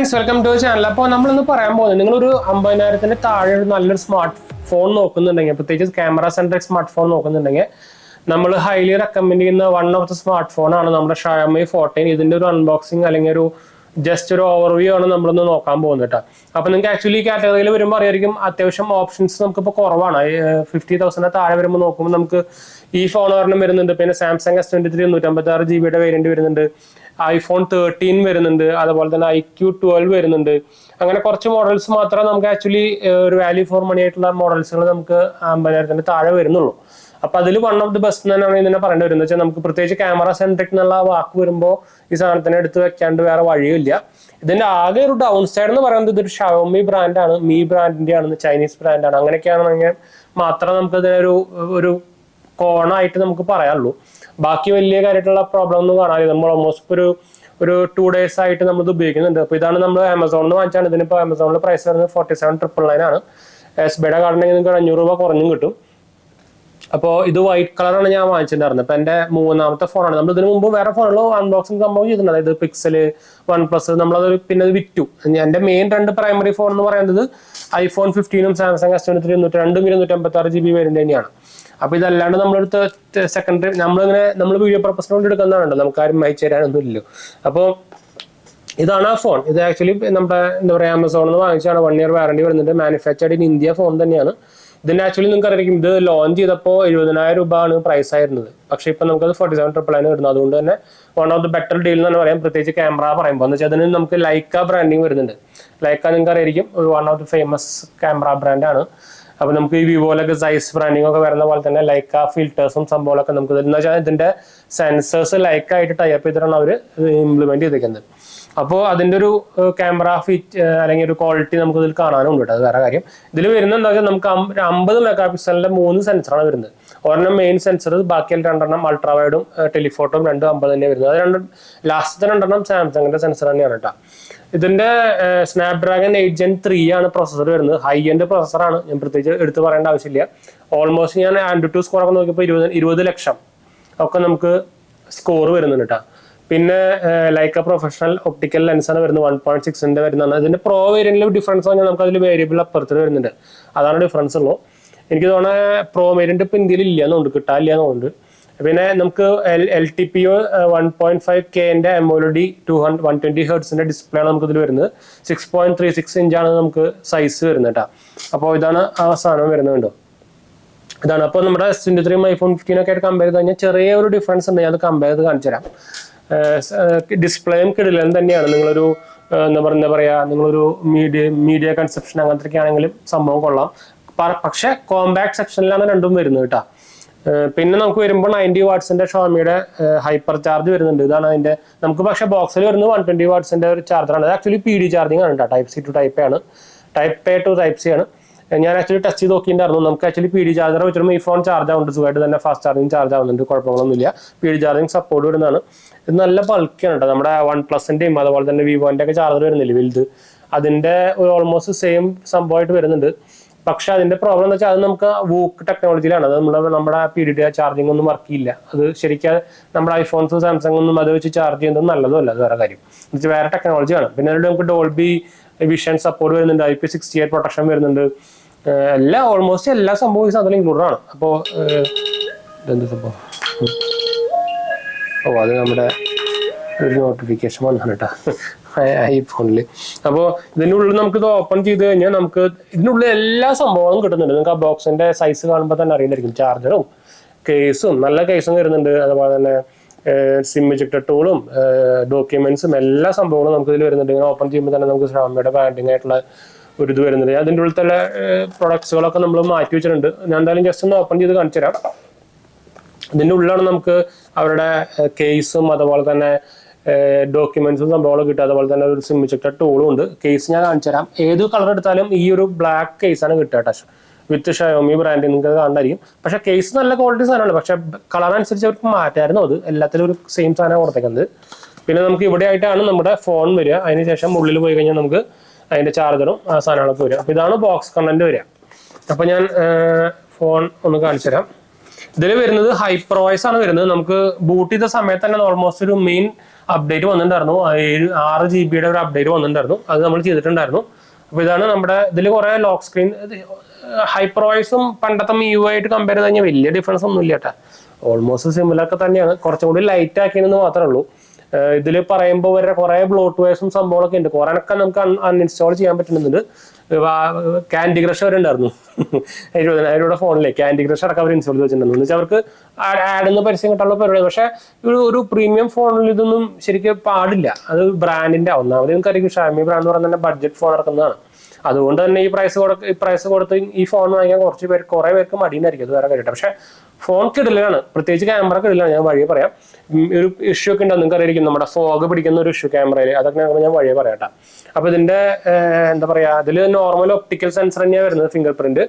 Friends welcome to channel. അപ്പോൾ നമ്മളിന്ന് പറയാൻ പോകുന്നത് നിങ്ങളൊരു 50,000 താഴെ നല്ലൊരു സ്മാർട്ട് ഫോൺ നോക്കുന്നുണ്ടെങ്കിൽ, പ്രത്യേകിച്ച് ക്യാമറ സെൻട്രിക് സ്മാർട്ട് ഫോൺ നോക്കുന്നുണ്ടെങ്കിൽ നമ്മൾ ഹൈലി റെക്കമെൻഡ് ചെയ്യുന്ന വൺ ഓഫ് ദ സ്മാർട്ട് ഫോണാണ് നമ്മുടെ Xiaomi 14. ഇതിൻ്റെ ഒരു അൺബോക്സിങ് അല്ലെങ്കിൽ ഒരു ജസ്റ്റ് ഒരു ഓവർവ്യൂ ആണ് നമ്മളിന്ന് നോക്കാൻ പോകുന്നത് കേട്ടോ. അപ്പോൾ നിങ്ങൾക്ക് ആക്ച്വലി ഈ കാറ്റഗറിയിൽ വരുമ്പോൾ അറിയായിരിക്കും അത്യാവശ്യം ഓപ്ഷൻസ് നമുക്കിപ്പോൾ കുറവാണ്. 50,000 താഴെ വരുമ്പോൾ നോക്കുമ്പോൾ നമുക്ക് ഈ ഫോൺ ഒരെണ്ണം വരുന്നുണ്ട്, പിന്നെ സാംസങ് S23 156GB വേരിയന്റ് വരുന്നുണ്ട്, iPhone 13 വരുന്നുണ്ട്, അതുപോലെ തന്നെ iQOO വരുന്നുണ്ട്. അങ്ങനെ കുറച്ച് മോഡൽസ് മാത്രമേ നമുക്ക് ആക്ച്വലി ഒരു വാല്യൂ ഫോർ മണി ആയിട്ടുള്ള മോഡൽസുകൾ നമുക്ക് 50,000 താഴെ വരുന്നുള്ളൂ. അപ്പൊ അതിൽ വൺ ഓഫ് ദി ബെസ്റ്റ് തന്നെയാണ് ഇതിനെ പറയേണ്ടി വരുന്നത് വെച്ചാൽ നമുക്ക് പ്രത്യേകിച്ച് ക്യാമറ സെൻട്രിക് എന്നുള്ള വാക്ക് വരുമ്പോൾ ഈ സാധനത്തിനെ എടുത്ത് വെക്കാണ്ട് വേറെ വഴിയില്ല. ഇതിന്റെ ആകെ ഒരു ഡൗൺ സൈഡ് എന്ന് പറയുന്നത് ഇതൊരു Xiaomi ബ്രാൻഡാണ്, മീ ബ്രാൻഡിന്റെ ആണ്, ചൈനീസ് ബ്രാൻഡാണ്. അങ്ങനെയൊക്കെയാണെങ്കിൽ മാത്രമേ നമുക്ക് ഇതിനെ ഒരു കോണായിട്ട് നമുക്ക് പറയാനുള്ളൂ. ബാക്കി വലിയ കാര്യമായിട്ടുള്ള പ്രോബ്ലം ഒന്നും കാണാനില്ല. നമ്മൾ ഓൾമോസ്റ്റ് ഒരു 2 days ആയിട്ട് നമ്മൾ ഇത് ഉപയോഗിക്കുന്നുണ്ട്. അപ്പോൾ ഇതാണ് നമ്മൾ ആമസോണിൽ നിന്ന് വാങ്ങിച്ചാണ്. ഇതിനിപ്പോൾ ആമസോണിൽ പ്രൈസ് വരുന്നത് 47,999 ആണ്. SBയുടെ കാർഡിനെങ്കിൽ നിങ്ങൾക്ക് 500 രൂപ കുറഞ്ഞും കിട്ടും. അപ്പോൾ ഇത് വൈറ്റ് കളറാണ് ഞാൻ വാങ്ങിച്ചിട്ടുണ്ടായിരുന്നത്. അപ്പോൾ എൻ്റെ 3ാമത്തെ ഫോണാണ്. നമ്മൾ ഇതിനു മുമ്പ് വേറെ ഫോണുകൾ അൺബോക്സിംഗ് സംഭവം ചെയ്തിട്ടുണ്ട്, അതായത് പിക്സൽ, OnePlus. നമ്മളത് പിന്നെ അത് വിറ്റു. എൻ്റെ മെയിൻ 2 പ്രൈമറി ഫോൺ എന്ന് പറയുന്നത് iPhone 15 Samsung S23 256GB variant തന്നെയാണ്. അപ്പോൾ ഇതല്ലാണ്ട് നമ്മളെടുത്ത് സെക്കൻഡറി നമ്മൾ വീഡിയോ പർപ്പസിന് വേണ്ടി എടുക്കുന്നതാണല്ലോ, നമുക്ക് ആരും അയച്ചു തരാനൊന്നും ഇല്ലല്ലോ. അപ്പോൾ ഇതാണ് ആ ഫോൺ. ഇത് ആക്ച്വലി നമ്മുടെ എന്താ പറയുക ആമസോണിൽ നിന്ന് വാങ്ങിച്ചാണ്. 1 year വാറണ്ടി വരുന്നുണ്ട്. മാനുഫാക്ചർഡ് ഇൻ ഇന്ത്യ ഫോൺ തന്നെയാണ്. ഇതിന്റെ ആക്ച്വലി നിങ്ങൾക്ക് അറിയാം, ഇത് ലോഞ്ച് ചെയ്തപ്പോൾ 70,000 രൂപ ആണ് പ്രൈസ് ആയിരുന്നത്. പക്ഷെ ഇപ്പൊ നമുക്കത് 47,999 വരുന്നത്. അതുകൊണ്ട് തന്നെ one of the better deal എന്ന് പറയാം. പ്രത്യേകിച്ച് ക്യാമറ പറയുമ്പോൾ എന്ന് വെച്ചാൽ അതിന് നമുക്ക് ലൈക്ക ബ്രാൻഡിങ് വരുന്നുണ്ട്. ലൈക്ക നിങ്ങൾക്ക് അറിയായിരിക്കും, ഒരു one of the famous camera ബ്രാൻഡാണ്. അപ്പൊ നമുക്ക് ഈ വിവോയിലൊക്കെ സൈസ് ബ്രാൻഡിങ് ഒക്കെ വരുന്ന പോലെ തന്നെ ലൈക്ക ഫിൽറ്റേഴ്സും സംഭവങ്ങളൊക്കെ നമുക്ക് എന്ന് വെച്ചാൽ ഇതിന്റെ സെൻസേഴ്സ് ലൈക്ക ആയിട്ട് ടൈപ്പ് ചെയ്തിട്ടാണ് അവർ ഇംപ്ലിമെന്റ് ചെയ്തിരിക്കുന്നത്. അപ്പോൾ അതിൻ്റെ ഒരു ക്യാമറ അല്ലെങ്കിൽ ഒരു ക്വാളിറ്റി നമുക്ക് ഇതിൽ കാണാനും ഉണ്ട്. അത് വേറെ കാര്യം. ഇതിൽ വരുന്നത് എന്താ വെച്ചാൽ നമുക്ക് 50 മെഗാപിക്സലിന്റെ 3 സെൻസറാണ് വരുന്നത്. ഒരെണ്ണം മെയിൻ സെൻസർ, ബാക്കി 2 അൾട്രാവൈഡും ടെലിഫോട്ടോയും 2 50 തന്നെ വരുന്നത്. അത് ലാസ്റ്റത്തെ 2 സാംസങ്ങിന്റെ സെൻസർ തന്നെയാണ് കേട്ടോ. ഇതിന്റെ സ്നാപ്ഡ്രാഗൺ 8 Gen 3 ആണ് പ്രൊസസർ വരുന്നത്. ഹൈ എൻഡ് പ്രൊസസറാണ്, ഞാൻ പ്രത്യേകിച്ച് എടുത്ത് പറയേണ്ട ആവശ്യമില്ല. ഓൾമോസ്റ്റ് ഞാൻ AnTuTu സ്കോർ ഒക്കെ നോക്കിയപ്പോൾ 20 ലക്ഷം ഒക്കെ നമുക്ക് സ്കോർ വരുന്നുണ്ട് കേട്ടോ. പിന്നെ ലൈക്ക പ്രൊഫഷണൽ ഒപ്റ്റിക്കൽ ലെൻസാണ് വരുന്നത്, 1.6 വരുന്നതാണ്. ഇതിന്റെ പ്രോ വേരിയന്റിൽ ഡിഫറൻസ് പറഞ്ഞാൽ നമുക്ക് അതിൽ വേരിയബിൾ അപ്പുറത്തിൽ വരുന്നുണ്ട്. അതാണ് ഡിഫറൻസ് ഉള്ളൂ. എനിക്ക് തോന്നുന്നത് പ്രോ വേരിയന്റ് ഇപ്പൊ ഇന്ത്യയിൽ ഇല്ലാന്നുണ്ട്, കിട്ടാനില്ല എന്നുണ്ട്. പിന്നെ നമുക്ക് LTPO 1.5K AMOLED 120 Hz display ആണ് നമുക്ക് ഇതിൽ വരുന്നത്. 6.36 ഇഞ്ചാണ് നമുക്ക് സൈസ് വരുന്നത് കേട്ടോ. അപ്പോൾ ഇതാണ് ആ സാധനം വരുന്നത് കേട്ടോ. ഇതാണ്. അപ്പോൾ നമ്മുടെ S23 iPhone 15 ഒക്കെ ആയിട്ട് കമ്പയർ ചെയ്ത് കഴിഞ്ഞാൽ ചെറിയ ഒരു ഡിഫറൻസ് ഉണ്ട്. ഞാൻ അത് കമ്പയർ ചെയ്ത് കാണിച്ചു തരാം. ഡിസ്പ്ലേയും കിടിലൻ തന്നെയാണ്. നിങ്ങളൊരു എന്താ പറയാ, നിങ്ങളൊരു മീഡിയ കൺസെപ്ഷൻ അങ്ങനത്തെ ആണെങ്കിലും സംഭവം കൊള്ളാം. പക്ഷെ കോമ്പാക്ട് സെക്ഷനിലാണ് രണ്ടും വരുന്നത് കേട്ടോ. പിന്നെ നമുക്ക് വരുമ്പോൾ 90 വാട്ട്സിന്റെ ഷോമിയുടെ ഹൈപ്പർ ചാർജ് വരുന്നുണ്ട്. ഇതാണ് അതിന്റെ. നമുക്ക് പക്ഷേ ബോക്സിൽ വരുന്നത് 120 വാട്ട്സിന്റെ ഒരു ചാർജറാണ്. അത് ആക്ച്വലി PD ചാർജിങ് ആണ് കേട്ടോ. Type-C to Type-A ആണ്, Type-A to Type-C ആണ്. ഞാൻ ആക്ച്വലി ടെസ്റ്റ് ചെയ്ത് നോക്കിയിട്ടുണ്ടായിരുന്നു. നമുക്ക് ആക്ച്വലി PD ചാർജർ വെച്ചിട്ട് ഈ ഫോൺ ചാർജ് ആവുന്നുണ്ട്, സുഖമായിട്ട് തന്നെ ഫാസ്റ്റ് ചാർജിങ് ചാർജ് ആവുന്നുണ്ട്, കുഴപ്പങ്ങളൊന്നുമില്ല. PD ചാർജിങ് സപ്പോർട്ട് വരുന്നതാണ്. ഇത് നല്ല ബൾക്കാണ് കേട്ടോ. നമ്മുടെ OnePlusന്റെയും അതുപോലെ തന്നെ വിവോന്റെ ഒക്കെ ചാർജർ വരുന്നില്ല വലുത്, അതിന്റെ ഒരു ഓൾമോസ്റ്റ് സെയിം സംഭവമായിട്ട് വരുന്നുണ്ട്. പക്ഷെ അതിന്റെ പ്രോബ്ലം എന്ന് വെച്ചാൽ അത് നമുക്ക് വൂക്ക് ടെക്നോളജിയിലാണ്. അത് നമ്മുടെ PD ചാർജിങ് ഒന്നും വർക്ക് ചെയ്യില്ല. അത് ശരിക്കും നമ്മുടെ ഐഫോൺസും സാംസങ് ഒന്നും അത് വെച്ച് ചാർജ് ചെയ്യുന്നത് നല്ലതും അല്ല, അത് വേറെ കാര്യം. എന്ന് വെച്ചാൽ വേറെ ടെക്നോളജിയാണ്. പിന്നെ അതിൽ നമുക്ക് ഡോൾബി വിഷൻ സപ്പോർട്ട് വരുന്നുണ്ട്, IP68 പ്രൊട്ടക്ഷൻ വരുന്നുണ്ട്. ഓൾമോസ്റ്റ് എല്ലാ സംഭവം അതിൽ ഇൻക്ലൂഡഡ് ആണ്. അപ്പോൾ ഇതെന്ത് സംഭവം, അത് നമ്മുടെ ഒരു നോട്ടിഫിക്കേഷൻ വന്നാണ് കേട്ടോ ഐഫോണിൽ. അപ്പോൾ ഇതിൻ്റെ ഉള്ളിൽ നമുക്ക് ഇത് ഓപ്പൺ ചെയ്ത് കഴിഞ്ഞാൽ നമുക്ക് ഇതിനുള്ളിൽ എല്ലാ സംഭവങ്ങളും കിട്ടുന്നുണ്ട്. നിങ്ങൾക്ക് ആ ബോക്സിന്റെ സൈസ് കാണുമ്പോൾ തന്നെ അറിയുന്നതായിരിക്കും. ചാർജറും കേസും, നല്ല കേസും വരുന്നുണ്ട്. അതുപോലെ തന്നെ സിം ഇജക്ടർ ടൂളും ഡോക്യുമെന്റ്സും എല്ലാ സംഭവങ്ങളും നമുക്ക് ഇതിൽ വരുന്നുണ്ട്. ഇങ്ങനെ ഓപ്പൺ ചെയ്യുമ്പോൾ തന്നെ നമുക്ക് Xiaomiയുടെ ബ്രാൻഡിങ് ആയിട്ടുള്ള ഒരു ഇത് വരുന്നുണ്ട്. അതിൻ്റെ ഉള്ളിലത്തെ പ്രൊഡക്ട്സുകളൊക്കെ നമ്മൾ മാറ്റി വെച്ചിട്ടുണ്ട്. ഞാൻ എന്തായാലും ജസ്റ്റ് ഒന്ന് ഓപ്പൺ ചെയ്ത് കാണിച്ചു തരാം. ഇതിൻ്റെ ഉള്ളിലാണ് നമുക്ക് അവരുടെ കേസും അതുപോലെ തന്നെ ഡോക്യുമെന്റ്സും സംഭവങ്ങളും കിട്ടുക. അതുപോലെ തന്നെ ഒരു സിം ഇജക്ടർ ടൂളും ഉണ്ട്. കേസ് ഞാൻ കാണിച്ചു തരാം. ഏത് കളർ എടുത്താലും ഈ ഒരു ബ്ലാക്ക് കേസാണ് കിട്ടുക കേട്ടോ, വിത്ത് Xiaomi ബ്രാൻഡ് നിങ്ങൾക്ക് കാണാനായിരിക്കും. പക്ഷെ കേസ് നല്ല ക്വാളിറ്റി സാധനമാണ്. പക്ഷെ കളർ അനുസരിച്ച് അവർക്ക് മാറ്റായിരുന്നു. അത് എല്ലാത്തിലും ഒരു സെയിം സാധനം കൊടുത്തേക്കുന്നത്. പിന്നെ നമുക്ക് ഇവിടെ ആയിട്ടാണ് നമ്മുടെ ഫോൺ വരിക. അതിനുശേഷം ഉള്ളിൽ പോയി കഴിഞ്ഞാൽ നമുക്ക് അതിന്റെ ചാർജറും ആ സാധനങ്ങളൊക്കെ വരിക. അപ്പോൾ ഇതാണ് ബോക്സ് കണ്ടന്റ് വരിക. അപ്പോൾ ഞാൻ ഫോൺ ഒന്ന് കാണിച്ചു തരാം. ഇതിൽ വരുന്നത് ഹൈപ്പർ വോയിസ് ആണ് വരുന്നത്. നമുക്ക് ബൂട്ട് ചെയ്ത സമയത്ത് തന്നെ ഓൾമോസ്റ്റ് ഒരു മെയിൻ അപ്ഡേറ്റ് വന്നിട്ടുണ്ടായിരുന്നു, 6 GB ഒരു അപ്ഡേറ്റ് വന്നിട്ടുണ്ടായിരുന്നു, അത് നമ്മൾ ചെയ്തിട്ടുണ്ടായിരുന്നു. അപ്പോൾ ഇതാണ് നമ്മുടെ ഇതിൽ കുറേ ലോക്ക് സ്ക്രീൻ ഹൈപ്പർ വോയിസും പണ്ടത്തെ MIUI ആയിട്ട് കമ്പയർ ചെയ്ത് കഴിഞ്ഞാൽ വലിയ ഡിഫറൻസ് ഒന്നും ഇല്ല കേട്ടോ, ഓൾമോസ്റ്റ് സിമിലർ ഒക്കെ തന്നെയാണ്, കുറച്ചും കൂടി ലൈറ്റ് ആക്കിയെന്ന് മാത്രമേ ഉള്ളൂ. ഇതിൽ പറയുമ്പോൾ വരെ കുറേ ബ്ലോട്ട്വെയർസും സംഭവങ്ങളൊക്കെ ഉണ്ട്, കുറേയൊക്കെ നമുക്ക് അൺഇൻസ്റ്റാൾ ചെയ്യാൻ പറ്റുന്നുണ്ട്. ക്യാൻഡി ക്രഷ് വരെ ഉണ്ടായിരുന്നു 70,000 ഫോണിലെ ക്യാൻഡി ക്രഷ് അടക്കം അവർ ഇൻസ്റ്റാൾ ചെയ്ത് വെച്ചിട്ടുണ്ടായിരുന്നു. എന്ന് വെച്ചാൽ അവർക്ക് ആഡ് നിന്ന് പരസ്യം കിട്ടാനുള്ള പരിപാടി. പക്ഷേ ഒരു പ്രീമിയം ഫോണിൽ ഇതൊന്നും ശരിക്കും പാടില്ല, അത് ബ്രാൻഡിന്റെ ഒന്നാമത് നമുക്കറിയാം ഷാമി ബ്രാൻഡ് എന്ന് പറഞ്ഞാൽ ബഡ്ജറ്റ് ഫോൺ ഇറക്കുന്നതാണ്. അതുകൊണ്ട് തന്നെ ഈ പ്രൈസ് കൊടുത്ത് ഈ ഫോൺ വാങ്ങിക്കാൻ കുറേ പേർക്ക് മടിയുണ്ടായിരിക്കും, അത് വേറെ കാര്യമായിട്ട്. പക്ഷേ ഫോൺ കിടിലാണ്, പ്രത്യേകിച്ച് ക്യാമറ കിടിലാണ്. ഞാൻ വഴിയെ പറയാം. ഒരു ഇഷ്യൂ ഒക്കെ ഉണ്ടാവും, നിങ്ങൾക്ക് അറിയായിരിക്കും, നമ്മുടെ ഫോഗ് പിടിക്കുന്ന ഒരു ഇഷ്യൂ ക്യാമറയിൽ, അതൊക്കെ ഞാൻ വഴിയെ പറയാം. അപ്പോൾ ഇതിന്റെ എന്താ പറയാ, ഇതിൽ നോർമൽ ഒപ്റ്റിക്കൽ സെൻസർ തന്നെയാണ് വരുന്നത്, ഫിംഗർ പ്രിന്റ്.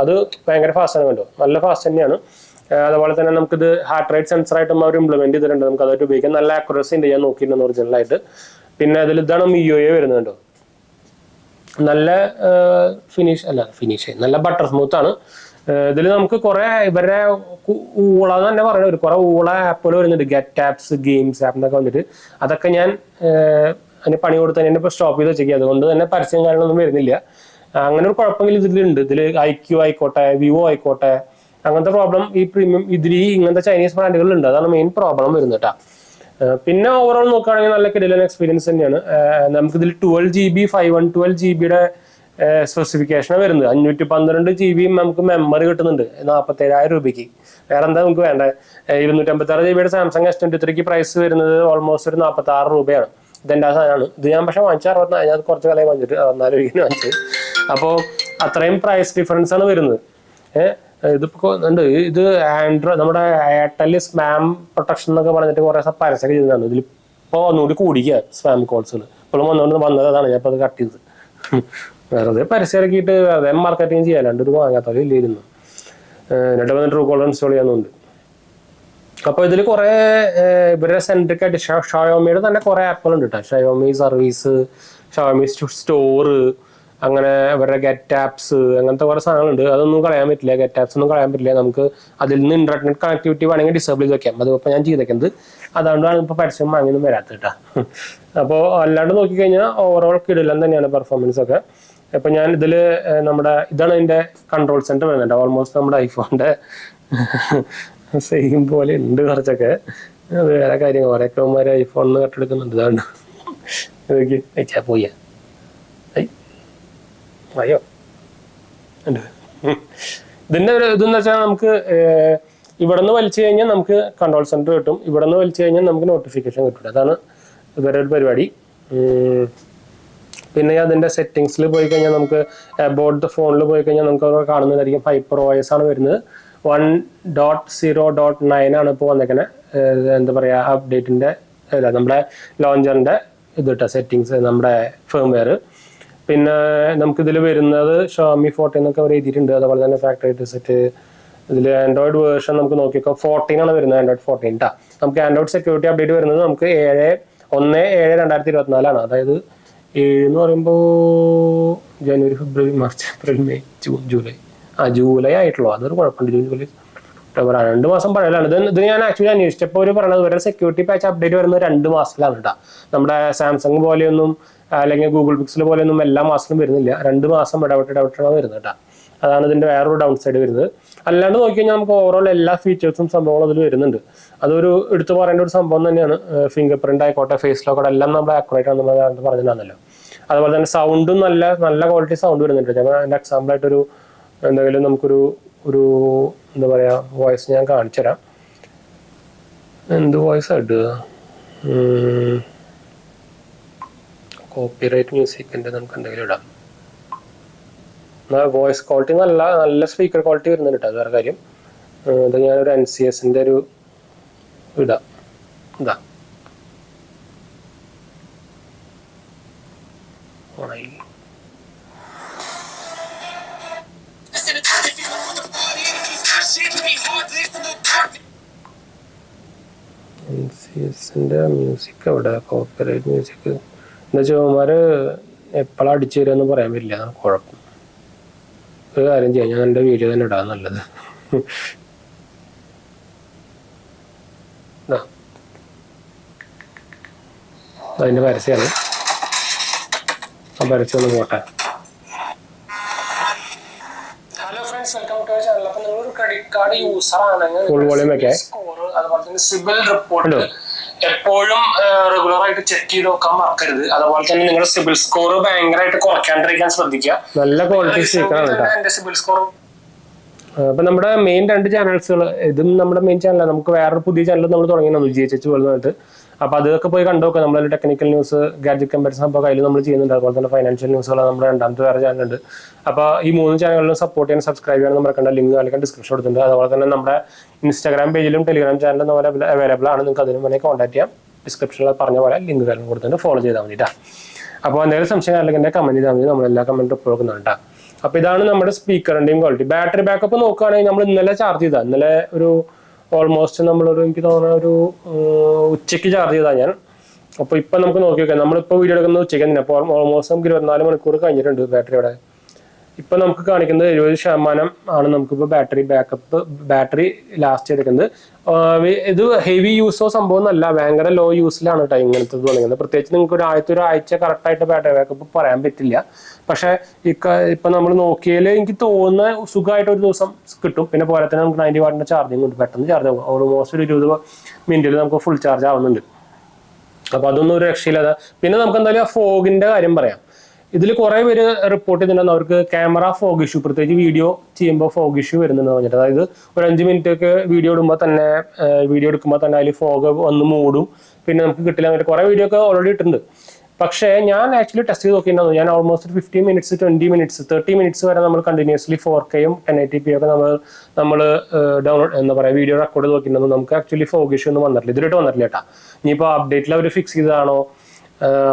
അത് ഭയങ്കര ഫാസ്റ്റ് ആണ്, കണ്ടോ, നല്ല ഫാസ്റ്റ് തന്നെയാണ്. അതുപോലെ തന്നെ നമുക്കിത് ഹാർട്ട് റേറ്റ് സെൻസറായിട്ടും അവർ ഇംപ്ലിമെന്റ് ചെയ്തിട്ടുണ്ട്, നമുക്ക് അതായിട്ട് ഉപയോഗിക്കാം. നല്ല ആക്യുറസി ഉണ്ട്, ഞാൻ നോക്കിയിട്ടുണ്ട് ഒറിജിനലായിട്ട്. പിന്നെ അതിൽ ഇതാണ് MIUI വരുന്നത്, കണ്ടോ, നല്ല ഫിനിഷ് നല്ല ബട്ടർ സ്മൂത്ത് ആണ്. ഇതിൽ നമുക്ക് കുറെ ഇവരുടെ ഊള എന്ന് തന്നെ പറയുന്നത്, കുറെ ഊള ആപ്പുകൾ വരുന്നുണ്ട്, ഗെറ്റ് ആപ്സ്, ഗെയിംസ് ആപ്പ് എന്നൊക്കെ വന്നിട്ട്. അതൊക്കെ ഞാൻ അതിന് പണി കൊടുത്ത് തന്നെ ഇപ്പോൾ സ്റ്റോപ്പ് ചെയ്ത് വെച്ചേക്കുക, അതുകൊണ്ട് തന്നെ പരസ്യം കാര്യങ്ങളൊന്നും വരുന്നില്ല. അങ്ങനെ ഒരു കുഴപ്പമെങ്കിൽ ഇതിലുണ്ട്. ഇതിൽ IQ ആയിക്കോട്ടെ, വിവോ ആയിക്കോട്ടെ, അങ്ങനത്തെ പ്രോബ്ലം ഈ പ്രീമിയം ഇതിൽ ഇങ്ങനത്തെ ചൈനീസ് ബ്രാൻഡുകളുണ്ട്, അതാണ് മെയിൻ പ്രോബ്ലം വരുന്നത് കേട്ടോ. പിന്നെ ഓവറോൾ നോക്കുകയാണെങ്കിൽ നല്ല കിടിലൻ എക്സ്പീരിയൻസ് തന്നെയാണ്. നമുക്കിതിൽ 12GB 512GB സ്പെസിഫിക്കേഷനാണ് വരുന്നത്. 512GB നമുക്ക് മെമ്മറി കിട്ടുന്നുണ്ട് 47,000 രൂപയ്ക്ക്. വേറെ എന്താ നമുക്ക് വേണ്ടത്? 256GB സാംസങ് S23 പ്രൈസ് വരുന്നത് ഓൾമോസ്റ്റ് ഒരു 46 രൂപയാണ്. ഇതെൻ്റെ സാധനമാണ്. ഇത് ഞാൻ പക്ഷെ വാങ്ങിച്ച 64, ഞാൻ കുറച്ച് കാലമായി വാങ്ങിച്ചിട്ട് 64 രൂപയ്ക്ക് വാങ്ങിച്ചത്. അപ്പോൾ അത്രയും പ്രൈസ് ഡിഫറൻസ് ആണ് വരുന്നത്. ഇതിപ്പോ ഉണ്ട്, ഇത് ആൻഡ്രോയിഡ് നമ്മുടെ എയർടെൽ സ്പാം പ്രൊട്ടക്ഷൻ എന്നൊക്കെ പറഞ്ഞിട്ട് കുറേ പരസ്യമൊക്കെ ചെയ്തതാണ്. ഇതിലിപ്പോൾ ഒന്നുകൂടി കൂടിക്കുക സ്പാം കോൾസുകൾ. ഇപ്പോഴും വന്നത് അതാണ് ഞാൻ ഇപ്പോൾ അത് കട്ട് ചെയ്തത്. വെറുതെ പരസ്യം ഇറക്കിയിട്ട് വെറുതെ മാർക്കറ്റിങ് ചെയ്യാൻ, രണ്ടൊരു വാങ്ങാത്തവരെ ഇല്ലായിരുന്നു. എന്നിട്ട് വന്നിട്ട് ട്രൂ കോളർ ഇൻസ്റ്റാൾ ചെയ്യാനുണ്ട്. അപ്പോൾ ഇതിൽ കുറേ ഇവരുടെ സെൻട്രിക് ആയിട്ട് ഷയോമിയുടെ തന്നെ കുറേ ആപ്പുകളുണ്ട് കേട്ടോ. ഷയോമി സർവീസ്, ഷയോമി സ്റ്റോർ, അങ്ങനെ അവരുടെ ഗെറ്റ് ആപ്സ്, അങ്ങനത്തെ കുറേ സാധനങ്ങളുണ്ട്. അതൊന്നും കളയാൻ പറ്റില്ല, ഗെറ്റ് ആപ്സ് ഒന്നും കളയാൻ പറ്റില്ല. നമുക്ക് അതിൽ നിന്ന് ഇന്റർനെറ്റ് കണക്ടിവിറ്റി വേണമെങ്കിൽ ഡിസേബിൾ ചെയ്ത് വെക്കാം. അതിപ്പോൾ ഞാൻ ചെയ്തേക്കുന്നത്, അതുകൊണ്ടാണ് ഇപ്പോൾ പരസ്യം വാങ്ങിയൊന്നും വരാത്തത് കേട്ടോ. അപ്പോൾ അല്ലാണ്ട് നോക്കിക്കഴിഞ്ഞാൽ ഓവറോൾ കിടിലൻ തന്നെയാണ് പെർഫോമൻസ് ഒക്കെ. ഇപ്പം ഞാൻ ഇതിൽ ഇതാണ് ഇതിൻ്റെ കൺട്രോൾ സെൻറ്റർ വരുന്നുണ്ട്. ഓൾമോസ്റ്റ് നമ്മുടെ ഐഫോണിൻ്റെ സെയിം പോലെ ഉണ്ട് കുറച്ചൊക്കെ. അത് വേറെ കാര്യങ്ങൾ കുറേയൊക്കെ അവന്മാർ ഐഫോണിന് കട്ടെടുക്കുന്നുണ്ട്. ഇതാണ് ഇതൊക്കെ അയച്ചാ പോയ അയ്യോ ഇതിൻ്റെ ഒരു ഇതെന്ന് വെച്ചാൽ നമുക്ക് ഇവിടെ നിന്ന് വലിച്ചു കഴിഞ്ഞാൽ നമുക്ക് കൺട്രോൾ സെൻറ്റർ കിട്ടും, ഇവിടെ നിന്ന് വലിച്ചു കഴിഞ്ഞാൽ നമുക്ക് നോട്ടിഫിക്കേഷൻ കിട്ടും. അതാണ് ഇവരുടെ ഒരു പരിപാടി. പിന്നെ അതിൻ്റെ സെറ്റിങ്സിൽ പോയി കഴിഞ്ഞാൽ നമുക്ക് അബൌട്ട് ദ ഫോണിൽ പോയി കഴിഞ്ഞാൽ നമുക്ക് അവിടെ കാണുന്നതായിരിക്കും ഹൈപ്പർ OS ആണ് വരുന്നത്. 1.0.9 ആണ് ഇപ്പോൾ വന്നേക്കുന്നത്. എന്താ പറയുക, അപ്ഡേറ്റിൻ്റെ അല്ല, നമ്മുടെ ലോഞ്ചറിൻ്റെ ഇത് കേട്ടോ, സെറ്റിങ്സ്, നമ്മുടെ ഫേംവെയർ. പിന്നെ നമുക്കിതിൽ വരുന്നത് Xiaomi 14 എന്നൊക്കെ അവർ എഴുതിയിട്ടുണ്ട്. അതുപോലെ തന്നെ ഫാക്ടറി സെറ്റ്. ഇതിൽ ആൻഡ്രോയിഡ് വേർഷൻ നമുക്ക് നോക്കിയപ്പോൾ 14 ആണ് വരുന്നത്, ആൻഡ്രോയിഡ് 14 ട്ടാ. നമുക്ക് ആൻഡ്രോയിഡ് സെക്യൂരിറ്റി അപ്ഡേറ്റ് വരുന്നത് നമുക്ക് 1/7/2024 അതായത് 7 എന്ന് പറയുമ്പോൾ ജനുവരി, ഫെബ്രുവരി, March, April, May, June, July. July ആയിട്ടുള്ളൂ. അതൊരു കുഴപ്പമുണ്ട്. ജൂൺ, ജൂലൈ, സെപ്റ്റംബർ 2 മാസം പഴയതാണ്. ഇത് ഞാൻ ആക്ച്വലി അന്വേഷിച്ചപ്പോൾ അവർ പറയുന്നത് ഇവരുടെ സെക്യൂരിറ്റി പാച്ച് അപ്ഡേറ്റ് വരുന്നത് 2 മാസത്തിലാണ് കേട്ടോ. നമ്മുടെ സാംസങ് പോലെയൊന്നും അല്ലെങ്കിൽ ഗൂഗിൾ പിക്സൽ പോലെയൊന്നും എല്ലാ മാസത്തിലും വരുന്നില്ല. 2 മാസം ഇടവിട്ടാണ് വരുന്നത് കേട്ടോ. അതാണ് ഇതിൻ്റെ വേറൊരു ഡൗൺ സൈഡ് വരുന്നത്. അല്ലാണ്ട് നോക്കി കഴിഞ്ഞാൽ നമുക്ക് ഓവറോൾ എല്ലാ ഫീച്ചേഴ്സും സംഭവങ്ങളും അതിൽ വരുന്നുണ്ട്. അതൊരു എടുത്തു പറയേണ്ട ഒരു സംഭവം തന്നെയാണ്. ഫിംഗർ പ്രിന്റ് ആയിക്കോട്ടെ, ഫേസ് ലോക്കോട്ടെ, എല്ലാം നമ്മൾ ആക്യുറേറ്റ് ആണ് നമ്മൾ പറഞ്ഞിട്ടുണ്ടാണല്ലോ. അതുപോലെ തന്നെ സൗണ്ടും നല്ല ക്വാളിറ്റി സൗണ്ട് വരുന്നുണ്ട്. ഞാൻ അതിൻ്റെ എക്സാമ്പിൾ ആയിട്ടൊരു എന്തെങ്കിലും നമുക്കൊരു എന്താ പറയുക വോയിസ് ഞാൻ കാണിച്ചു തരാം. എന്ത് വോയിസ് ആയിട്ട് കോപ്പിറൈറ്റ് മ്യൂസിക്കിൻ്റെ നമുക്ക് എന്തെങ്കിലും ഇടാം. വോയിസ് ക്വാളിറ്റി നല്ല സ്പീക്കർ ക്വാളിറ്റി വരുന്നുണ്ട് കേട്ടോ. അത് വേറെ കാര്യം. ഇത് ഞാനൊരു NCSൻ്റെ ഒരു ഇടാം. ഇതാ NCSൻ്റെ മ്യൂസിക് അവിടെ കോപ്പിറൈറ്റ് മ്യൂസിക് എന്താ വെച്ചാൽ അവന്മാർ എപ്പോഴാണ് അടിച്ചു തരുമെന്ന് പറയാൻ പറ്റില്ല. അതാണ് കുഴപ്പം. ഒരു കാര്യം ചെയ്യാം, ഞാൻ എൻ്റെ വീഡിയോ തന്നെ ഇടാൻ നല്ലത്. അതിൻ്റെ പരസ്യമാണ്. ആ പരസ്യം ഒന്ന് പോട്ടെ. Hello friends, welcome to channel. അപ്പോൾ നിങ്ങളൊരു ക്രെഡിറ്റ് കാർഡ് യൂസർ ആണെങ്കിൽ ഫുൾ വോളിയം സ്കോർ അതുപോലെ തന്നെ സിബിൽ റിപ്പോർട്ട് എപ്പോഴും റെഗുലർ ആയിട്ട് ചെക്ക് ചെയ്ത് നോക്കാൻ മറക്കരുത്. അതുപോലെ തന്നെ നിങ്ങളുടെ സിബിൽ സ്കോർ ഭയങ്കരമായിട്ട് കുറയ്ക്കാണ്ടിരിക്കാൻ ശ്രദ്ധിക്കുക. നല്ല ക്വാളിറ്റി എന്റെ സിബിൽ സ്കോർ. അപ്പൊ നമ്മുടെ മെയിൻ 2 ചാനൽസുകൾ, ഇതും നമ്മുടെ മെയിൻ ചാനലാണ്. നമുക്ക് വേറൊരു പുതിയ ചാനൽ നമ്മൾ തുടങ്ങിയിരുന്നു ജിഎച്ച്എച്ച് വേൾഡ്. അപ്പൊ അതൊക്കെ പോയി കണ്ടുനോക്കുക. നമ്മളൊരു ടെക്നിക്കൽ ന്യൂസ്, ഗാഡ്ജറ്റ് കമ്പാരിസൺ അപ്പോൾ അതിൽ നമ്മൾ ചെയ്യുന്നുണ്ട്. അതുപോലെ തന്നെ ഫൈനാൻഷ്യൽ ന്യൂസുകൾ നമ്മുടെ 2ാമത്തെ വേറെ ചാനലുണ്ട്. അപ്പോൾ ഈ 3 ചാനലുകളും സപ്പോർട്ട് ചെയ്യാൻ, സബ്സ്ക്രൈബ് ചെയ്യാൻ മറക്കേണ്ട. ലിങ്ക് അല്ലെങ്കിൽ ഡിസ്ക്രിപ്ഷൻ കൊടുത്തിട്ടുണ്ട്. അതുപോലെ തന്നെ നമ്മുടെ ഇൻസ്റ്റാഗ്രാം പേജിലും ടെലിഗ്രാം ചാനലും അതുപോലെ അവൈലബിൾ ആണ്. നിങ്ങൾക്ക് അതിനും വേണമെങ്കിൽ കോൺടാക്ട് ചെയ്യാം. ഡിസ്ക്രിപ്ഷനിൽ പറഞ്ഞ പോലെ ലിങ്ക് കാര്യം കൊടുത്തിട്ട് ഫോളോ ചെയ്താൽ മതിട്ടാ. അപ്പോൾ എന്തെങ്കിലും സംശയം അല്ലെങ്കിൽ എൻ്റെ കമന്റ് ചെയ്താൽ മതി. നമ്മളെല്ലാ കമന്റും ഇപ്പോൾ കൊടുക്കുന്നുണ്ട്. അപ്പോൾ ഇതാണ് നമ്മുടെ സ്പീക്കറിന്റെയും ക്വാളിറ്റി. ബാറ്ററി ബാക്കപ്പ് നോക്കുകയാണെങ്കിൽ നമ്മൾ ഇന്നലെ ചാർജ് ചെയ്താൽ, ഇന്നലെ ഒരു ഓൾമോസ്റ്റ് നമ്മളൊരു എനിക്ക് തോന്നുന്ന ഒരു ഉച്ചയ്ക്ക് ചാർജ് ചെയ്താൽ ഞാൻ. അപ്പോൾ ഇപ്പം നമുക്ക് നോക്കി നോക്കാം. നമ്മളിപ്പോൾ വീഡിയോ എടുക്കുന്നത് ഉച്ചയ്ക്ക് തന്നെ. അപ്പോൾ ഓൾമോസ്റ്റ് നമുക്ക് 24 മണിക്കൂർ കഴിഞ്ഞിട്ടുണ്ട് ബാറ്ററിയുടെ. ഇപ്പം നമുക്ക് കാണിക്കുന്നത് 70% ആണ് നമുക്കിപ്പോൾ ബാറ്ററി ബാക്കപ്പ്, ബാറ്ററി ലാസ്റ്റ് എടുക്കുന്നത്. ഇത് ഹെവി യൂസോ സംഭവം എന്നല്ല, ഭയങ്കര ലോ യൂസിലാണ് കേട്ടോ ഇങ്ങനത്തെ തുടങ്ങുന്നത്. പ്രത്യേകിച്ച് നിങ്ങൾക്ക് ഒരാഴ്ച കറക്റ്റായിട്ട് ബാറ്ററി ബാക്കപ്പ് പറയാൻ പറ്റില്ല. പക്ഷേ ഇപ്പം നമ്മൾ നോക്കിയാൽ എനിക്ക് തോന്നുന്ന സുഖമായിട്ട് ഒരു ദിവസം കിട്ടും. പിന്നെ പോലെ തന്നെ നമുക്ക് 90 വാട്ടിൻ്റെ ചാർജിങ് ഉണ്ട്. പെട്ടെന്ന് ചാർജ് ആകും. ഓൾമോസ്റ്റ് ഒരു 20 മിനിറ്റിൽ നമുക്ക് ഫുൾ ചാർജ് ആവുന്നുണ്ട്. അപ്പോൾ അതൊന്നും ഒരു രക്ഷയില്ലാതെ. പിന്നെ നമുക്ക് എന്തായാലും ആ ഫോഗിൻ്റെ കാര്യം പറയാം. ഇതിൽ കുറേ പേര് റിപ്പോർട്ട് ചെയ്തിട്ടുണ്ടെന്ന് അവർക്ക് ക്യാമറ ഫോഗ് ഇഷ്യൂ, പ്രത്യേകിച്ച് വീഡിയോ ചെയ്യുമ്പോൾ ഫോഗ് ഇഷ്യൂ വരുന്നുണ്ടെന്ന് പറഞ്ഞിട്ട്. അതായത് ഒരു 5 മിനിറ്റ് ഒക്കെ വീഡിയോ എടുക്കുമ്പോൾ തന്നെ അതിൽ ഫോഗ് വന്ന് മൂടും, പിന്നെ നമുക്ക് കിട്ടില്ല. അങ്ങനെ കുറേ വീഡിയോ ഒക്കെ ഓൾറെഡി ഇട്ടിട്ടുണ്ട്. പക്ഷേ ഞാൻ ആക്ച്വലി ടെസ്റ്റ് ചെയ്ത് നോക്കിയിട്ടുണ്ടായിരുന്നു. ഞാൻ ഓൾമോസ്റ്റ് 15 മിനിറ്റ്സ് 20 മിനിറ്റ്സ് 30 മിനിറ്റ്സ് വരെ നമ്മൾ കണ്ടിന്യൂസ്ലി 4Kയും 1080p ഒക്കെ നമ്മൾ ഡൗൺലോഡ് എന്താ പറയുക വീഡിയോ റെക്കോർഡ് ചെയ്ത് നോക്കിയിട്ടുണ്ടെന്ന്. നമുക്ക് ആക്ച്വലി ഫോഗ് ഇഷ്യൂ ഒന്നും വന്നിട്ടില്ല, ഇതിലോട്ട് വന്നിട്ടില്ല കേട്ടോ. ഇനിയിപ്പോൾ അപ്ഡേറ്റിൽ അവർ ഫിക്സ് ചെയ്തതാണോ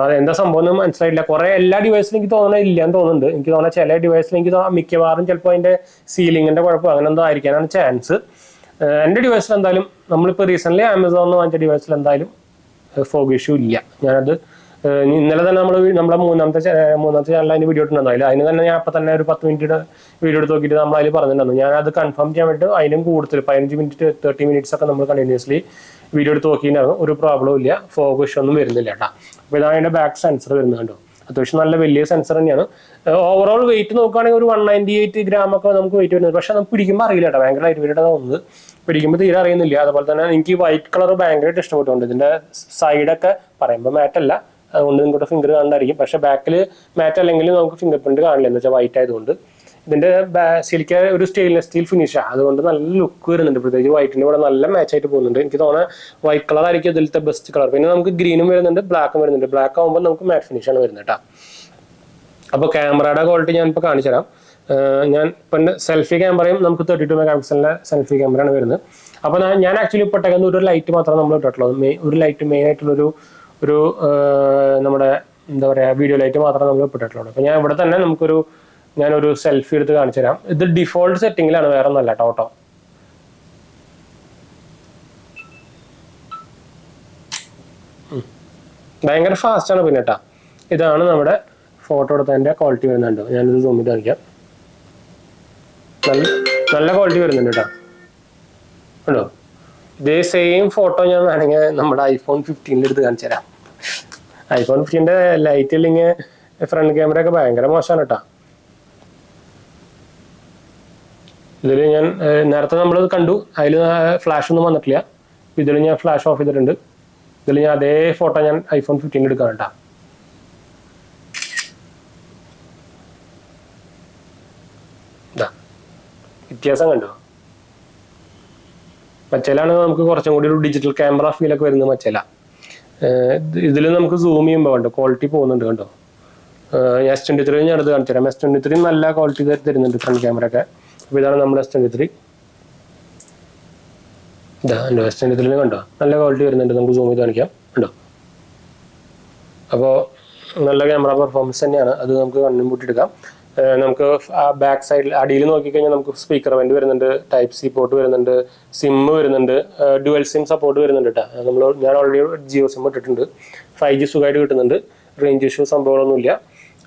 അതെന്താ സംഭവം ഒന്നും മനസ്സിലായില്ല. കുറേ എല്ലാ ഡിവൈസിലും എനിക്ക് തോന്നുന്നത് ഇല്ലാന്ന് തോന്നുന്നുണ്ട്. എനിക്ക് തോന്നുന്നത് ചില ഡിവൈസിൽ എനിക്ക് മിക്കവാറും ചിലപ്പോൾ അതിൻ്റെ സീലിങ്ങിൻ്റെ കുഴപ്പം അങ്ങനെ എന്തോ ആയിരിക്കാനാണ് ചാൻസ്. എൻ്റെ ഡിവൈസിൽ എന്തായാലും നമ്മളിപ്പോൾ റീസെൻ്റ്ലി ആമസോണിൽ വാങ്ങിച്ച ഡിവൈസിൽ എന്തായാലും ഫോഗ് ഇഷ്യൂ ഇല്ല. ഞാനത് ഇന്നലെ തന്നെ നമ്മളെ മൂന്നാമത്തെ ചാനൽ അതിന് വീഡിയോ ഇട്ടുണ്ടായിരുന്നു. അതിന് തന്നെ ഞാൻ അപ്പം തന്നെ ഒരു 10 മിനിറ്റ് വീഡിയോ എടുത്ത് നോക്കിയിട്ട് നമ്മൾ അതിൽ പറഞ്ഞിട്ടുണ്ടായിരുന്നു. ഞാനത് കൺഫേം ചെയ്യാൻ വേണ്ടിയിട്ട് അതിനും കൂടുതൽ 15 മിനിറ്റ് 30 മിനിറ്റ്സ് ഒക്കെ നമ്മൾ കണ്ടിന്യൂസ്ലി വീഡിയോ എടുത്ത് നോക്കിയിട്ടുണ്ടായിരുന്നു. ഒരു പ്രോബ്ലം ഇല്ല, ഫോഗ് ഇഷ്യൂ ഒന്നും വരുന്നില്ല കേട്ടോ. അപ്പോൾ ഇതാണ് അതിൻ്റെ ബാക്ക് സെൻസർ വരുന്നുണ്ടോ. അത്യാവശ്യം നല്ല വലിയ സെൻസർ തന്നെയാണ്. ഓവറോൾ വെയിറ്റ് നോക്കുകയാണെങ്കിൽ ഒരു 198 gram ഒക്കെ നമുക്ക് വെയിറ്റ് വരുന്നത്. പക്ഷേ നമുക്ക് പിടിക്കുമ്പോൾ അറിയില്ല കേട്ടോ, ഭയങ്കര ലൈറ്റ് വെയിറ്റ് തോന്നുന്നത്. പിടിക്കുമ്പോൾ തീരെ അറിയുന്നില്ല. അതുപോലെ തന്നെ എനിക്ക് വൈറ്റ് കളർ ഭയങ്കരമായിട്ട് ഇഷ്ടപ്പെട്ടുണ്ട്. ഇതിൻ്റെ സൈഡൊക്കെ പറയുമ്പോൾ മാറ്റല്ല, അതുകൊണ്ട് നിങ്ങളുടെ ഫിംഗർ കാണാണ്ടായിരിക്കും. പക്ഷേ ബാക്കിൽ മാറ്റ് അല്ലെങ്കിൽ നമുക്ക് ഫിംഗർ പ്രിന്റ് കാണില്ല, എന്ന് വെച്ചാൽ വൈറ്റ് ആയതുകൊണ്ട്. ഇതിൻ്റെ സിലിക്ക ഒരു സ്റ്റെയിൻലെസ് സ്റ്റീൽ ഫിനിഷാണ്, അതുകൊണ്ട് നല്ല ലുക്ക് വരുന്നുണ്ട്. പ്രത്യേകിച്ച് വൈറ്റിൻ്റെ കൂടെ നല്ല മാച്ച് ആയിട്ട് പോകുന്നുണ്ട്. എനിക്ക് തോന്നുന്നത് വൈറ്റ് കളർ ആയിരിക്കും ഇതിലത്തെ ബെസ്റ്റ് കളർ. പിന്നെ നമുക്ക് ഗ്രീനും വരുന്നുണ്ട്, ബ്ലാക്കും വരുന്നുണ്ട്. ബ്ലാക്ക് ആകുമ്പോൾ നമുക്ക് മാറ്റ് ഫിനിഷാണ് വരുന്നത് കേട്ടോ. അപ്പോൾ ക്യാമറയുടെ ക്വാളിറ്റി ഞാനിപ്പോൾ കാണിച്ചു തരാം. ഞാൻ ഇപ്പം സെൽഫി ക്യാമറയും നമുക്ക് 32 മെഗാപിക്സലിൻ്റെ സെൽഫി ക്യാമറയാണ് വരുന്നത്. അപ്പോൾ ഞാൻ ആക്ച്വലി ഇപ്പോൾ ഇട്ടേക്കുന്ന ഒരു ലൈറ്റ് മാത്രമേ നമ്മൾ ഇട്ടിട്ടുള്ളൂ. ഒരു ലൈറ്റ് മെയിൻ ആയിട്ടുള്ളൊരു നമ്മുടെ എന്താ പറയുക വീഡിയോ ലൈറ്റ് മാത്രമേ നമ്മൾ ഇട്ടിട്ടുള്ളൂ. അപ്പോൾ ഞാൻ ഇവിടെ തന്നെ ഞാനൊരു സെൽഫി എടുത്ത് കാണിച്ചു തരാം. ഇത് ഡിഫോൾട്ട് സെറ്റിങ്ങിലാണ്, വേറെ ഒന്നല്ല കേട്ടോ. ഭയങ്കര ഫാസ്റ്റാണ് പിന്നെ കേട്ടോ. ഇതാണ് നമ്മുടെ ഫോട്ടോ എടുത്തതിൻ്റെ ക്വാളിറ്റി വരുന്നുണ്ട്. ഞാനിത് സൂം ചെയ്ത് കാണിക്കാം. നല്ല ക്വാളിറ്റി വരുന്നുണ്ട് കേട്ടോ. ഉണ്ടോ? ഇതേ സെയിം ഫോട്ടോ ഞാൻ വേണമെങ്കിൽ നമ്മുടെ iPhone 15 എടുത്ത് കാണിച്ചു തരാം. iPhone 15 ലൈറ്റ് ഇല്ലെങ്കിൽ ഫ്രണ്ട് ക്യാമറ ഒക്കെ ഭയങ്കര മോശമാണ് കേട്ടോ. ഇതിൽ ഞാൻ നേരത്തെ നമ്മൾ കണ്ടു, അതിൽ ഫ്ലാഷ് ഒന്നും വന്നിട്ടില്ല. ഇതിൽ ഞാൻ ഫ്ലാഷ് ഓഫ് ചെയ്തിട്ടുണ്ട്. ഇതിൽ ഞാൻ അതേ ഫോട്ടോ ഞാൻ iPhone 15 എടുക്കാം കേട്ടോ. വ്യത്യാസം കണ്ടോ? മറ്റേലാണ് നമുക്ക് കുറച്ചും കൂടി ഒരു ഡിജിറ്റൽ ക്യാമറ ഫീലൊക്കെ വരുന്നത് മറ്റേല. ഇതിൽ നമുക്ക് സൂം ചെയ്യുമ്പോൾ കണ്ടോ ക്വാളിറ്റി പോകുന്നുണ്ട് കണ്ടോ. S23 ഞാൻ എടുത്ത് കാണിച്ചു തരാം. S23 നല്ല ക്വാളിറ്റി തരുന്നുണ്ട് ഫ്രണ്ട് ക്യാമറ ഒക്കെ. അപ്പോൾ ഇതാണ് നമ്മുടെ S23. ഇതാ S23 കണ്ടോ, നല്ല ക്വാളിറ്റി വരുന്നുണ്ട്. നമുക്ക് സൂം ചെയ്ത് കാണിക്കാം കണ്ടോ. അപ്പോൾ നല്ല ക്യാമറ പെർഫോമൻസ് തന്നെയാണ്. അത് നമുക്ക് കണ്ണും പൂട്ടിയെടുക്കാം. നമുക്ക് ആ ബാക്ക് സൈഡിൽ അടിയിൽ നോക്കിക്കഴിഞ്ഞാൽ നമുക്ക് സ്പീക്കർ വെന്റ് വരുന്നുണ്ട്, ടൈപ്പ് സി പോർട്ട് വരുന്നുണ്ട്, സിം വരുന്നുണ്ട്, ഡുവൽ സിം സപ്പോർട്ട് വരുന്നുണ്ട് കേട്ടോ. ഞാൻ ഓൾറെഡി ജിയോ സിം ഇട്ടിട്ടുണ്ട്. 5G സുഖമായിട്ട് കിട്ടുന്നുണ്ട്, റേഞ്ച് ഇഷ്യൂ സംഭവങ്ങളൊന്നുമില്ല.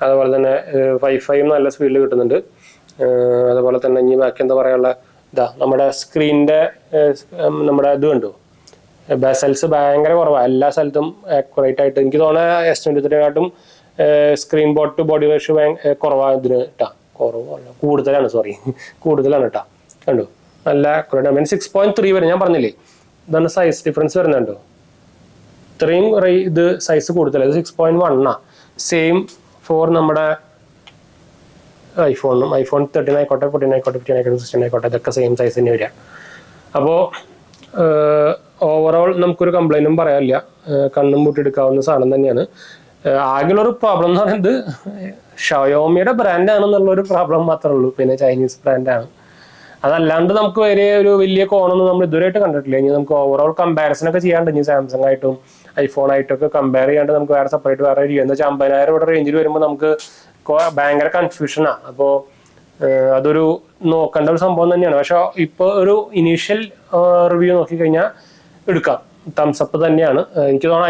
അതുപോലെ തന്നെ വൈഫൈയും നല്ല സ്പീഡിൽ കിട്ടുന്നുണ്ട്. അതുപോലെ തന്നെ ഇനി ബാക്കി എന്താ പറയാനുള്ള നമ്മുടെ സ്ക്രീനിൻ്റെ നമ്മുടെ ഇത് കണ്ടോ, ബെസൽസ് ഭയങ്കര കുറവാണ്, എല്ലാ സ്ഥലത്തും ആക്യുറേറ്റ് ആയിട്ട്. എനിക്ക് തോന്നുന്നത് S23 സ്ക്രീൻ ബോട്ട് ടു ബോഡി റേഷ്യോ കുറവാണ് ഇതിന് കേട്ടാ, കുറവല്ല കൂടുതലാണ്, സോറി കൂടുതലാണ് കേട്ടാ. കണ്ടു നല്ല ആക്യുറേറ്റ്. 6.3 വരെ ഞാൻ പറഞ്ഞില്ലേ, ഇതാണ് സൈസ് ഡിഫറൻസ് വരുന്നുണ്ടോ, ഇത്രയും ഇത് സൈസ് കൂടുതലാണ്. ഇത് 6.1 സെയിം ഫോർ നമ്മുടെ ഐഫോണും. ഐഫോൺ 13 ആയിക്കോട്ടെ, 14 ആയിക്കോട്ടെ, 15 ആയിക്കോട്ടെ, 16 ആയിക്കോട്ടെ, ഇതൊക്കെ സെയിം സൈസ് തന്നെ വരിക. അപ്പോൾ ഓവറോൾ നമുക്കൊരു കംപ്ലൈൻറ്റും പറയാനില്ല, കണ്ണും പൂട്ടിയെടുക്കാവുന്ന സാധനം തന്നെയാണ്. ആകെയുള്ളൊരു പ്രോബ്ലം എന്ന് പറയുന്നത് ഷയോമിയുടെ ബ്രാൻഡാണെന്നുള്ളൊരു പ്രോബ്ലം മാത്രമേ ഉള്ളൂ, പിന്നെ ചൈനീസ് ബ്രാൻഡാണ്. അതല്ലാണ്ട് നമുക്ക് ഒരു വലിയ കോണൊന്നും നമ്മൾ ഇതുവരെയായിട്ട് കണ്ടിട്ടില്ല. ഇനി നമുക്ക് ഓവറോൾ കമ്പാരിസൺ ഒക്കെ ചെയ്യാണ്ട്, ഇനി സാംസങ് ആയിട്ടും ഐഫോൺ ആയിട്ടൊക്കെ കമ്പയർ ചെയ്യാണ്ട് നമുക്ക് വേറെ സെപ്പറേറ്റ് വേറെ രീതി എന്താ വെച്ചാൽ 50,000 ഇവിടെ റേഞ്ചിൽ വരുമ്പോൾ നമുക്ക് ഭയങ്കര കൺഫ്യൂഷനാണ്. അപ്പോൾ അതൊരു നോക്കേണ്ട ഒരു സംഭവം തന്നെയാണ്. പക്ഷെ ഇപ്പോൾ ഒരു ഇനീഷ്യൽ റിവ്യൂ നോക്കിക്കഴിഞ്ഞാൽ എടുക്കാം, തംസപ്പ് തന്നെയാണ്. എനിക്ക് തോന്നുന്നു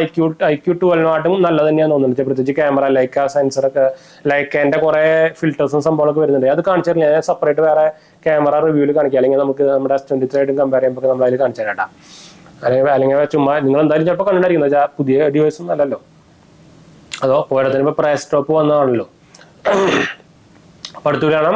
IQ 12 നല്ലത് തന്നെയാണ് തോന്നുന്നത്. പ്രത്യേകിച്ച് ക്യാമറ, ലൈക്ക സെൻസറൊക്കെ, ലൈക്കേൻ്റെ കുറേ ഫിൽറ്റേഴ്സും സംഭവങ്ങളൊക്കെ വരുന്നുണ്ട്. അത് കാണിച്ചാൽ ഞാൻ സെപ്പറേറ്റ് വേറെ ക്യാമറ റിവ്യൂവിൽ കാണിക്കാം, അല്ലെങ്കിൽ നമുക്ക് നമ്മുടെ S23 ആയിട്ടും കമ്പയർ ചെയ്യുമ്പോൾ നമ്മൾ അതിൽ കാണിച്ചു തരാം. അല്ലെങ്കിൽ ചുമ്മാ നിങ്ങൾ എന്തായാലും ചിലപ്പോൾ കണ്ടിട്ടുണ്ടായിരിക്കും, എന്താ വെച്ചാൽ പുതിയ ഡിവൈസും അല്ലല്ലോ, അതോ പോരാത്തതിന് ഇപ്പോൾ പ്രൈസ് ഡ്രോപ്പ് വന്നതാണല്ലോ. അപ്പോൾ അടുത്ത് കാണാം.